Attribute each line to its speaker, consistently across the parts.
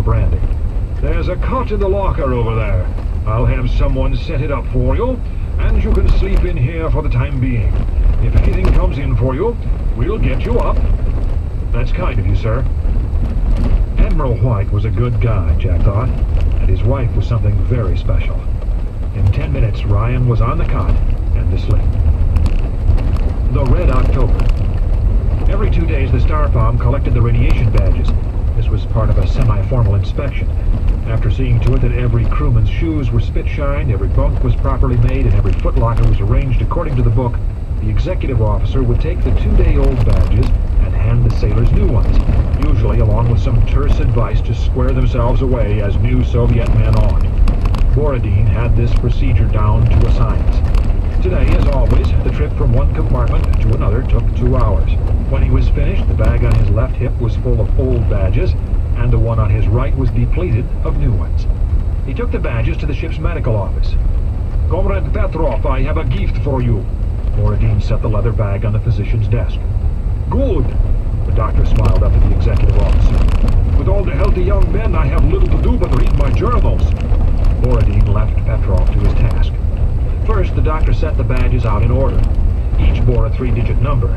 Speaker 1: brandy. "There's a cot in the locker over there. I'll have someone set it up for you, and you can sleep in here for the time being. If anything comes in for you, we'll get you up." "That's kind of you, sir." Admiral White was a good guy, Jack thought, and his wife was something very special. In 10 minutes, Ryan was on the cot and asleep. The Red October. Every 2 days, the Starpalm collected the radiation badges. This was part of a semi-formal inspection. After seeing to it that every crewman's shoes were spit-shined, every bunk was properly made, and every footlocker was arranged according to the book, the executive officer would take the 2-day-old badges and hand the sailors new ones, usually along with some terse advice to square themselves away as new Soviet men ought. Borodin had this procedure down to a science. Today, as always, the trip from one compartment to another took 2 hours. When he was finished, the bag on his left hip was full of old badges, and the one on his right was depleted of new ones. He took the badges to the ship's medical office. "Comrade Petrov, I have a gift for you." Borodin set the leather bag on the physician's desk. "Good." The doctor smiled up at the executive officer. "With all the healthy young men, I have little to do but read my journals." Borodin left Petrov to his task. First, the doctor set the badges out in order. Each bore a 3-digit number.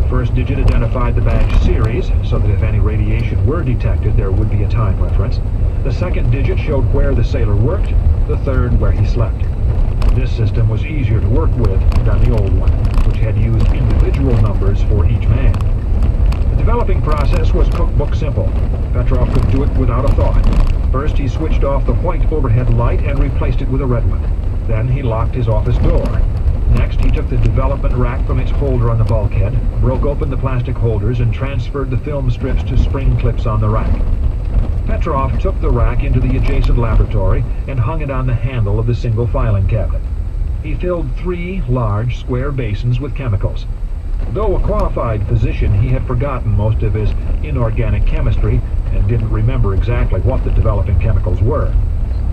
Speaker 1: The first digit identified the badge series, so that if any radiation were detected, there would be a time reference. The second digit showed where the sailor worked, the third where he slept. This system was easier to work with than the old one, which had used individual numbers for each man. The developing process was cookbook simple. Petrov could do it without a thought. First, he switched off the white overhead light and replaced it with a red one. Then he locked his office door. Next, he took the development rack from its holder on the bulkhead, broke open the plastic holders, and transferred the film strips to spring clips on the rack. Petrov took the rack into the adjacent laboratory and hung it on the handle of the single filing cabinet. He filled 3 large square basins with chemicals. Though a qualified physician, he had forgotten most of his inorganic chemistry and didn't remember exactly what the developing chemicals were.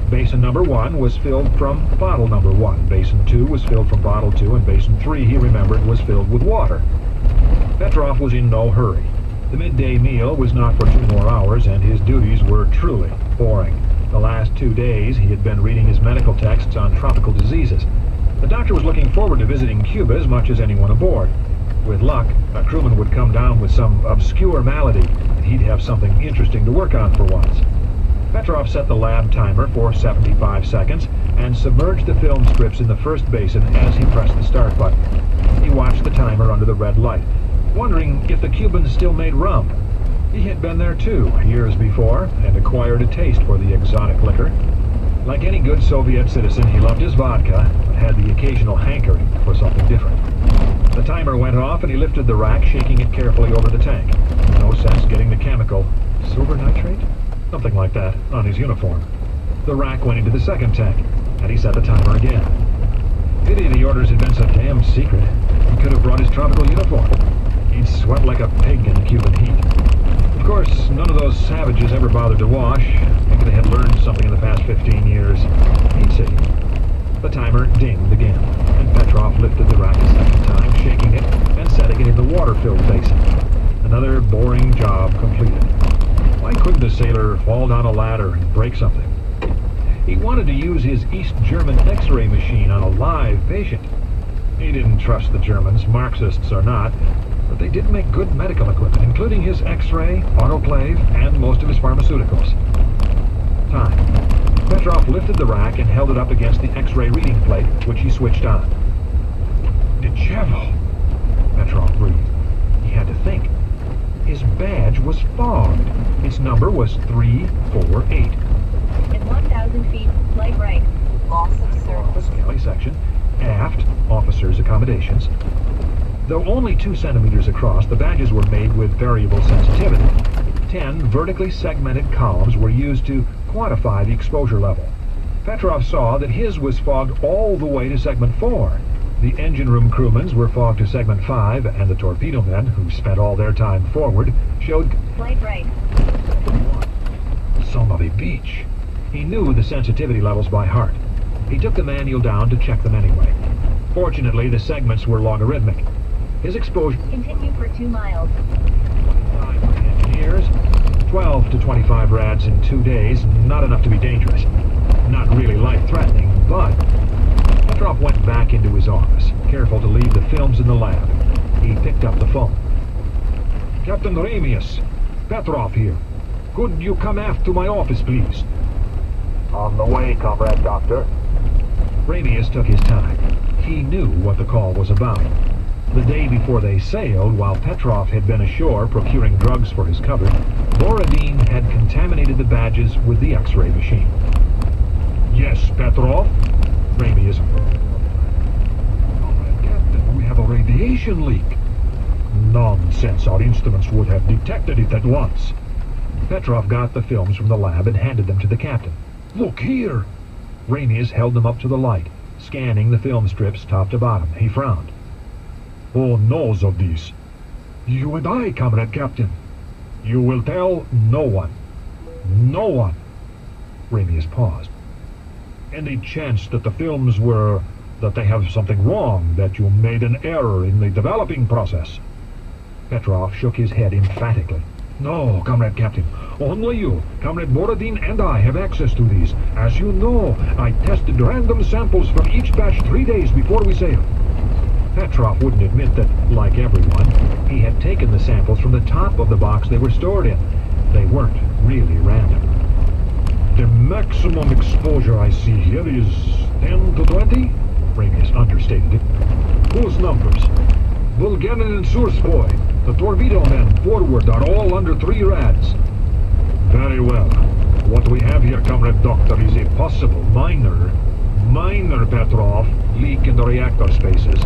Speaker 1: Basin number 1 was filled from bottle number 1. Basin 2 was filled from bottle 2, and basin 3, he remembered, was filled with water. Petrov was in no hurry. The midday meal was not for 2 more hours, and his duties were truly boring. The last 2 days, he had been reading his medical texts on tropical diseases. The doctor was looking forward to visiting Cuba as much as anyone aboard. With luck, a crewman would come down with some obscure malady, and he'd have something interesting to work on for once. Petrov set the lab timer for 75 seconds and submerged the film strips in the first basin as he pressed the start button. He watched the timer under the red light, wondering if the Cubans still made rum. He had been there too, years before, and acquired a taste for the exotic liquor. Like any good Soviet citizen, he loved his vodka, but had the occasional hankering for something different. The timer went off and he lifted the rack, shaking it carefully over the tank. No sense getting the chemical. Silver nitrate? Something like that, on his uniform. The rack went into the second tank, and he set the timer again. Pity the orders had been so damn secret. He could have brought his tropical uniform. He'd sweat like a pig in the Cuban heat. Of course, none of those savages ever bothered to wash. Maybe they had learned something in the past 15 years. He'd see. The timer dinged again, and Petrov lifted the rack a second time, shaking it and setting it in the water-filled basin. Another boring job completed. Why couldn't the sailor fall down a ladder and break something? He wanted to use his East German X-ray machine on a live patient. He didn't trust the Germans, Marxists or not, but they did make good medical equipment, including his X-ray, autoclave, and most of his pharmaceuticals. Time. Petrov lifted the rack and held it up against the X-ray reading plate, which he switched on. Dechevo! Petrov breathed. He had to think. His badge was fogged. Its number was 348.
Speaker 2: In 1,000 feet, light right. Loss of service.
Speaker 1: Galley section. Aft, officers' accommodations. Though only 2 centimeters across, the badges were made with variable sensitivity. 10 vertically segmented columns were used to quantify the exposure level. Petrov saw that his was fogged all the way to segment 4. The engine room crewmen's were fogged to segment 5, and the torpedo men, who spent all their time forward, showed
Speaker 2: light right.
Speaker 1: Somebody beach. He knew the sensitivity levels by heart. He took the manual down to check them anyway. Fortunately, the segments were logarithmic. His exposure...
Speaker 2: Continue for 2 miles.
Speaker 1: 25 for engineers, 12 to 25 rads in 2 days, not enough to be dangerous. Not really life-threatening, but... Petrov went back into his office, careful to leave the films in the lab. He picked up the phone. Captain Ramius, Petrov here. Could you come aft to my office, please?
Speaker 3: On the way, Comrade Doctor.
Speaker 1: Ramius took his time. He knew what the call was about. The day before they sailed, while Petrov had been ashore procuring drugs for his cupboard, Borodin had contaminated the badges with the X-ray machine. Yes, Petrov? Ramius. Captain, we have a radiation leak. Nonsense, our instruments would have detected it at once. Petrov got the films from the lab and handed them to the captain. Look here! Ramius held them up to the light, scanning the film strips top to bottom. He frowned. Who knows of this? You and I, Comrade Captain. You will tell no one. No one. Ramius paused. Any chance that the films were... that they have something wrong, that you made an error in the developing process? Petrov shook his head emphatically. No, Comrade Captain. Only you, Comrade Borodin, and I have access to these. As you know, I tested random samples from each batch 3 days before we sailed. Petrov wouldn't admit that, like everyone, he had taken the samples from the top of the box they were stored in. They weren't really random. The maximum exposure I see here is 10 to 20? Ramius understated it. Whose numbers? Bulgarin and Surskoy, the torpedo men forward, are all under 3 rads. Very well. What we have here, Comrade Doctor, is a possible minor Petrov leak in the reactor spaces.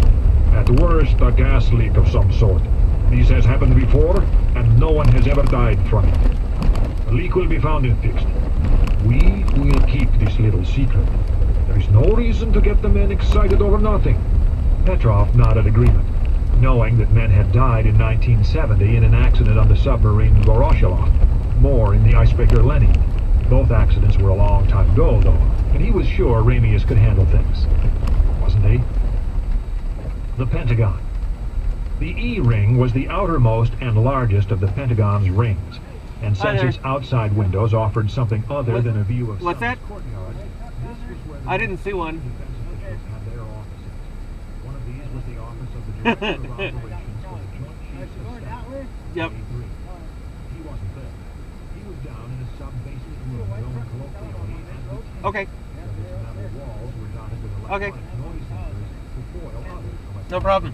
Speaker 1: At worst, a gas leak of some sort. This has happened before, and no one has ever died from it. The leak will be found and fixed. We will keep this little secret. There is no reason to get the men excited over nothing. Petrov nodded agreement, knowing that men had died in 1970 in an accident on the submarine Voroshilov, more in the icebreaker Lenin. Both accidents were a long time ago, though, and he was sure Ramius could handle things. Wasn't he? The Pentagon. The E-ring was the outermost and largest of the Pentagon's rings, and since its outside windows offered something other than a view of
Speaker 4: what's that?
Speaker 1: Courtyard, this was where the
Speaker 4: I didn't see one.
Speaker 1: defense officials had their offices. One of these was the office of the Director of Operations for the Joint Chiefs of Staff.
Speaker 4: Yep.
Speaker 1: A3. He wasn't there. He was down in a sub-basement room known colloquially as the tank.
Speaker 4: Okay.
Speaker 1: Where its metal walls were dotted with
Speaker 4: Okay.
Speaker 1: electronic noise sensors to foil other
Speaker 4: No problem.